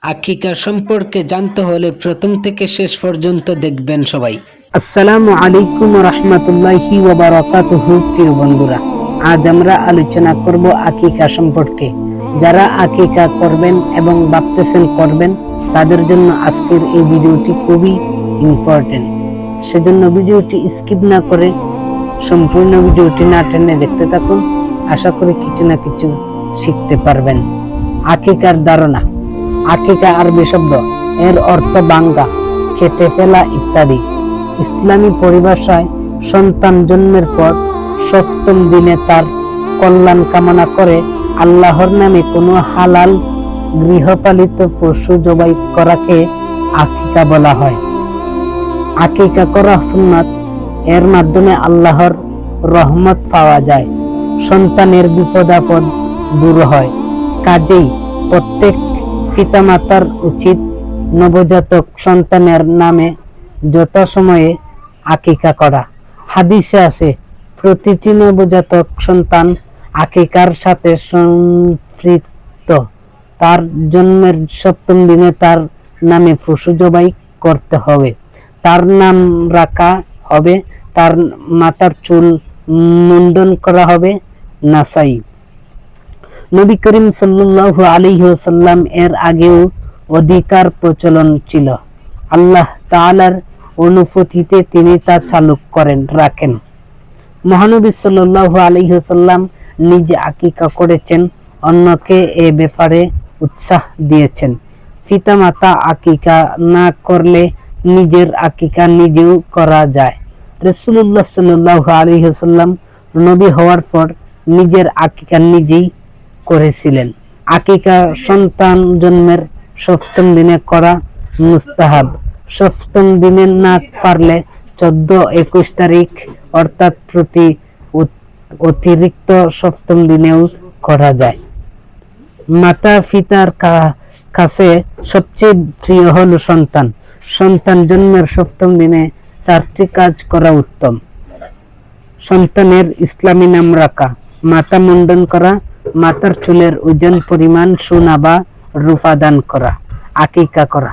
আকিকা সম্পর্কে জানতে হলে প্রথম থেকে শেষ পর্যন্ত দেখবেন সবাই। আসসালামু আলাইকুম রহমতুল্লাহি ওয়া বারাকাতুহু। প্রিয় বন্ধুরা, আজ আমরা আলোচনা করব আকিকা সম্পর্কে। যারা আকিকা করবেন এবং ভাবতেছেন করবেন, তাদের জন্য আজকের এই ভিডিওটি খুবই ইম্পর্টেন্ট। সেজন্য ভিডিওটি স্কিপ না করে সম্পূর্ণ ভিডিওটি না টেনে দেখতে থাকুন। আশা করি কিছু না কিছু শিখতে পারবেন। আকিকার ধারণা। আকিকা আরবি শব্দ, এর অর্থ ভাঙ্গা, কেটে ফেলা ইত্যাদি। ইসলামী পরিভাষায় সন্তান জন্মের পর সপ্তম দিনে তার কল্যাণ কামনা করে আল্লাহর নামে কোনো হালাল গৃহপালিত পশু জবাই করাকে আকিকা বলা হয়। আকিকা করা সুন্নাত, এর মাধ্যমে আল্লাহর রহমত পাওয়া যায়, সন্তানের বিপদ আপদ দূর হয়। কাজেই প্রত্যেক পিতামাতার উচিত নবজাতক সন্তানের নামে যথাসময়ে আকিকা করা। হাদিসে আছে, প্রতিটি নবজাতক সন্তান আকিকার সাথে সম্পৃক্ত। তার জন্মের সপ্তম দিনে তার নামে পশু জবাই করতে হবে, তার নাম রাখা হবে, তার মাথার চুল মুন্ডন করা হবে। নাসাই। নবী করিম সাল্লাল্লাহু আলাইহি ওয়াসাল্লাম এর আগেও অধিকার প্রচলন ছিল। আল্লাহ তাআলার অনুমতিতে তিনি তা চালু রাখেন। মহানবী সাল্লাল্লাহু আলাইহি ওয়াসাল্লাম নিজে আকিকা করেছেন, অন্যকে এ ব্যাপারে উৎসাহ দিয়েছেন। পিতামাতা আকিকা না করলে নিজের আকিকা নিজেও করা যায়। রাসূলুল্লাহ সাল্লাল্লাহু আলাইহি ওয়াসাল্লাম নবী হওয়ার পর নিজের আকিকা নিজেই করেছিলেন। আকিকা সন্তান জন্মের সপ্তম দিনে করা মুস্তাহাব। সপ্তম দিনে না পারলে 14-21 তারিখ অর্থাৎ প্রতি অতিরিক্ত সপ্তম দিনেও করা যায়। মাতা পিতার কাছে সবচেয়ে প্রিয় হলো সন্তান। সন্তান জন্মের সপ্তম দিনে 4টি কাজ করা উত্তম। সন্তানের ইসলামী নাম রাখা, মাথা মুন্ডন করা, মাথার চুলের ওজন পরিমাণ সোনা বা রূপা দান করা, আকিকা করা।